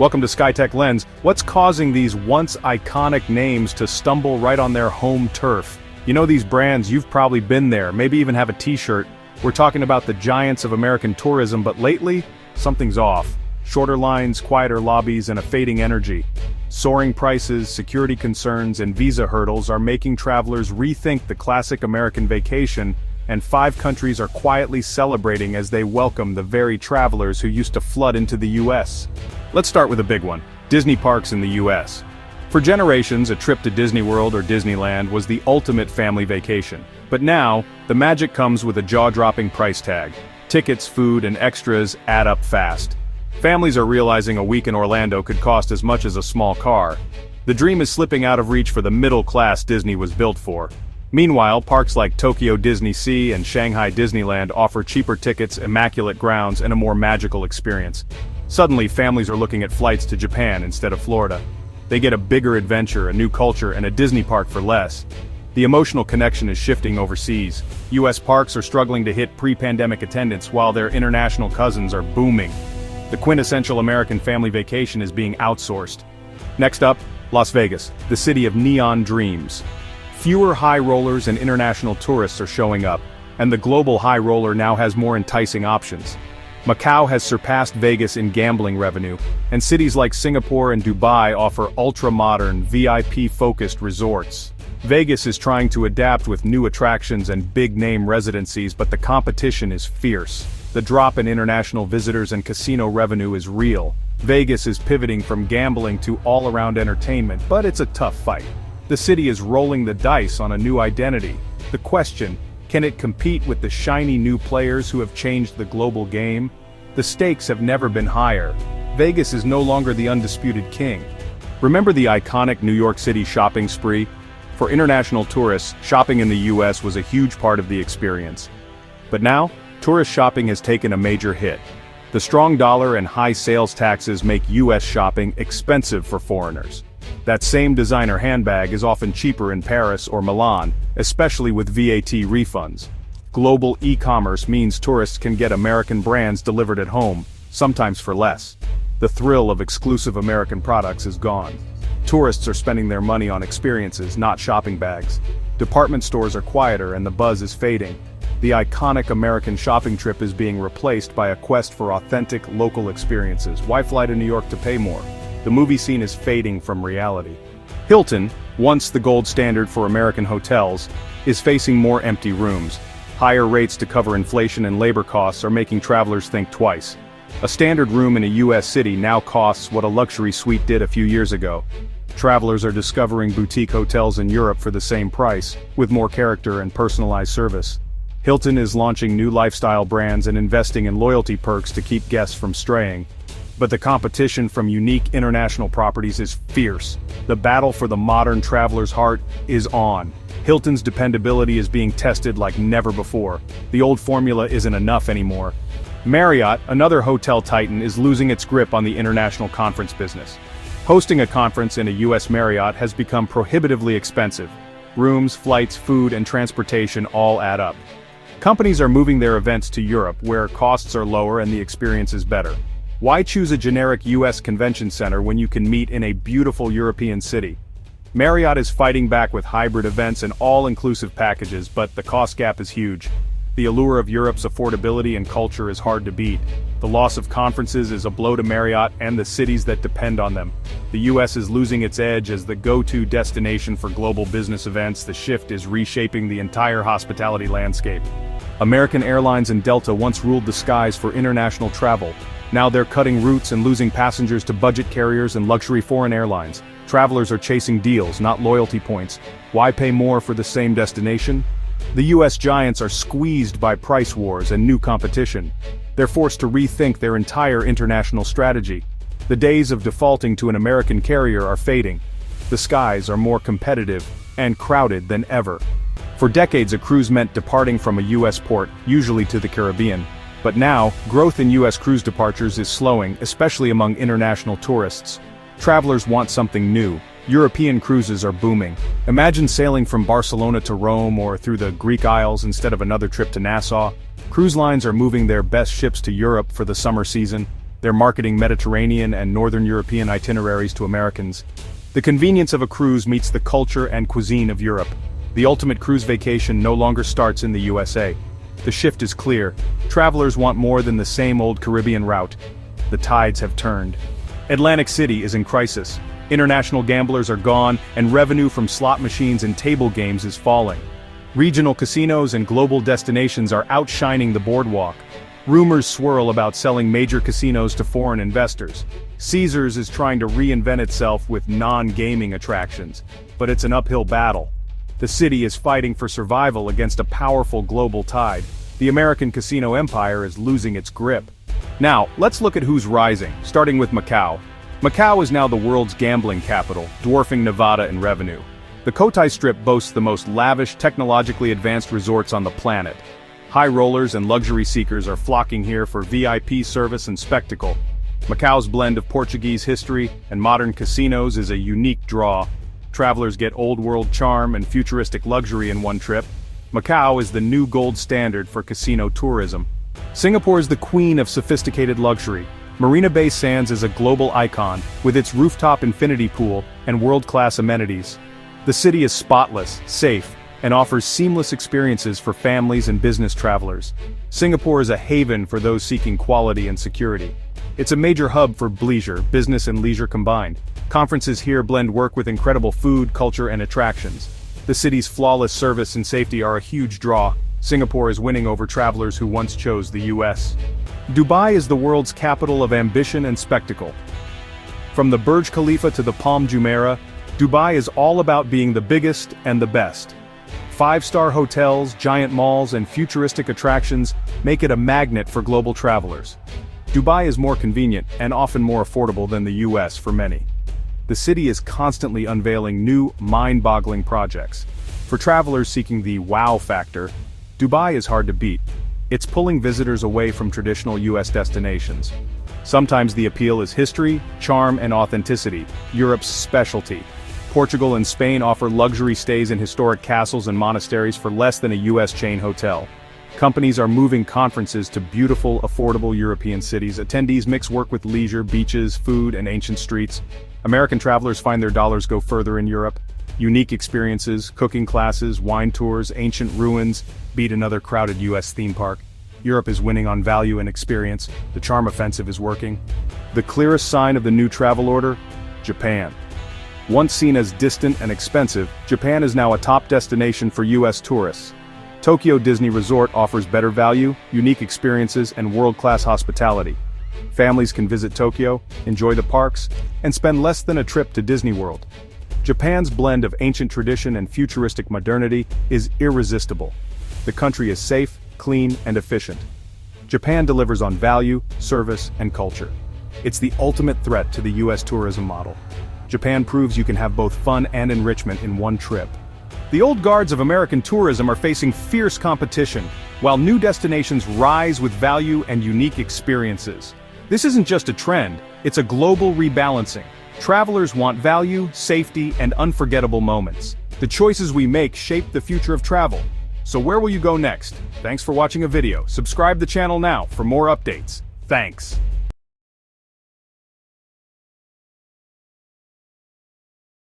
Welcome to Skytech-Lens. What's causing these once iconic names to stumble right on their home turf? You know these brands, you've probably been there, maybe even have a t-shirt. We're talking about the giants of American tourism, but lately, something's off. Shorter lines, quieter lobbies, and a fading energy. Soaring prices, security concerns, and visa hurdles are making travelers rethink the classic American vacation, and 5 countries are quietly celebrating as they welcome the very travelers who used to flood into the US. Let's start with a big one, Disney parks in the US. For generations, a trip to Disney World or Disneyland was the ultimate family vacation. But now, the magic comes with a jaw-dropping price tag. Tickets, food, and extras add up fast. Families are realizing a week in Orlando could cost as much as a small car. The dream is slipping out of reach for the middle class Disney was built for. Meanwhile, parks like Tokyo Disney Sea and Shanghai Disneyland offer cheaper tickets, immaculate grounds, and a more magical experience. Suddenly, families are looking at flights to Japan instead of Florida. They get a bigger adventure, a new culture, and a Disney park for less. The emotional connection is shifting overseas. US parks are struggling to hit pre-pandemic attendance while their international cousins are booming. The quintessential American family vacation is being outsourced. Next up, Las Vegas, the city of neon dreams. Fewer high rollers and international tourists are showing up, and the global high roller now has more enticing options. Macau has surpassed Vegas in gambling revenue, and cities like Singapore and Dubai offer ultra-modern, VIP-focused resorts. Vegas is trying to adapt with new attractions and big-name residencies, but the competition is fierce. The drop in international visitors and casino revenue is real. Vegas is pivoting from gambling to all-around entertainment, but it's a tough fight. The city is rolling the dice on a new identity. The question, can it compete with the shiny new players who have changed the global game? The stakes have never been higher. Vegas is no longer the undisputed king. Remember the iconic New York City shopping spree? For international tourists, shopping in the US was a huge part of the experience. But now, tourist shopping has taken a major hit. The strong dollar and high sales taxes make US shopping expensive for foreigners. That same designer handbag is often cheaper in Paris or Milan, especially with VAT refunds. Global e-commerce means tourists can get American brands delivered at home, sometimes for less. The thrill of exclusive American products is gone. Tourists are spending their money on experiences, not shopping bags. Department stores are quieter and the buzz is fading. The iconic American shopping trip is being replaced by a quest for authentic, local experiences. Why fly to New York to pay more? The movie scene is fading from reality. Hilton, once the gold standard for American hotels, is facing more empty rooms. Higher rates to cover inflation and labor costs are making travelers think twice. A standard room in a US city now costs what a luxury suite did a few years ago. Travelers are discovering boutique hotels in Europe for the same price, with more character and personalized service. Hilton is launching new lifestyle brands and investing in loyalty perks to keep guests from straying. But the competition from unique international properties is fierce. The battle for the modern traveler's heart is on. Hilton's dependability is being tested like never before. The old formula isn't enough anymore. Marriott, another hotel titan, is losing its grip on the international conference business. Hosting a conference in a US Marriott has become prohibitively expensive. Rooms, flights, food, and transportation all add up. Companies are moving their events to Europe, where costs are lower and the experience is better. Why choose a generic US convention center when you can meet in a beautiful European city? Marriott is fighting back with hybrid events and all-inclusive packages, but the cost gap is huge. The allure of Europe's affordability and culture is hard to beat. The loss of conferences is a blow to Marriott and the cities that depend on them. The US is losing its edge as the go-to destination for global business events. The shift is reshaping the entire hospitality landscape. American Airlines and Delta once ruled the skies for international travel. Now they're cutting routes and losing passengers to budget carriers and luxury foreign airlines. Travelers are chasing deals, not loyalty points. Why pay more for the same destination? The US giants are squeezed by price wars and new competition. They're forced to rethink their entire international strategy. The days of defaulting to an American carrier are fading. The skies are more competitive and crowded than ever. For decades, a cruise meant departing from a US port, usually to the Caribbean. But now, growth in US cruise departures is slowing, especially among international tourists. Travelers want something new. European cruises are booming. Imagine sailing from Barcelona to Rome or through the Greek Isles instead of another trip to Nassau. Cruise lines are moving their best ships to Europe for the summer season. They're marketing Mediterranean and Northern European itineraries to Americans. The convenience of a cruise meets the culture and cuisine of Europe. The ultimate cruise vacation no longer starts in the USA. The shift is clear. Travelers want more than the same old Caribbean route. The tides have turned. Atlantic City is in crisis. International gamblers are gone, and revenue from slot machines and table games is falling. Regional casinos and global destinations are outshining the boardwalk. Rumors swirl about selling major casinos to foreign investors. Caesars is trying to reinvent itself with non-gaming attractions, but it's an uphill battle. The city is fighting for survival against a powerful global tide. The American casino empire is losing its grip. Now, let's look at who's rising, starting with Macau. Macau is now the world's gambling capital, dwarfing Nevada in revenue. The Cotai Strip boasts the most lavish, technologically advanced resorts on the planet. High rollers and luxury seekers are flocking here for VIP service and spectacle. Macau's blend of Portuguese history and modern casinos is a unique draw. Travelers get old-world charm and futuristic luxury in one trip. Macau is the new gold standard for casino tourism. Singapore is the queen of sophisticated luxury. Marina Bay Sands is a global icon, with its rooftop infinity pool and world-class amenities. The city is spotless, safe, and offers seamless experiences for families and business travelers. Singapore is a haven for those seeking quality and security. It's a major hub for bleisure, business and leisure combined. Conferences here blend work with incredible food, culture, and attractions. The city's flawless service and safety are a huge draw. Singapore is winning over travelers who once chose the US. Dubai is the world's capital of ambition and spectacle. From the Burj Khalifa to the Palm Jumeirah, Dubai is all about being the biggest and the best. Five-star hotels, giant malls, and futuristic attractions make it a magnet for global travelers. Dubai is more convenient and often more affordable than the US for many. The city is constantly unveiling new, mind-boggling projects. For travelers seeking the wow factor, Dubai is hard to beat. It's pulling visitors away from traditional US destinations. Sometimes the appeal is history, charm, and authenticity, Europe's specialty. Portugal and Spain offer luxury stays in historic castles and monasteries for less than a US chain hotel. Companies are moving conferences to beautiful, affordable European cities. Attendees mix work with leisure, beaches, food, and ancient streets. American travelers find their dollars go further in Europe. Unique experiences, cooking classes, wine tours, ancient ruins beat another crowded US theme park. Europe is winning on value and experience. The charm offensive is working. The clearest sign of the new travel order? Japan. Once seen as distant and expensive, Japan is now a top destination for US tourists. Tokyo Disney Resort offers better value, unique experiences, and world-class hospitality. Families can visit Tokyo, enjoy the parks, and spend less than a trip to Disney World. Japan's blend of ancient tradition and futuristic modernity is irresistible. The country is safe, clean, and efficient. Japan delivers on value, service, and culture. It's the ultimate threat to the US tourism model. Japan proves you can have both fun and enrichment in one trip. The old guards of American tourism are facing fierce competition, while new destinations rise with value and unique experiences. This isn't just a trend, it's a global rebalancing. Travelers want value, safety, and unforgettable moments. The choices we make shape the future of travel. So where will you go next? Thanks for watching a video. Subscribe the channel now for more updates. Thanks.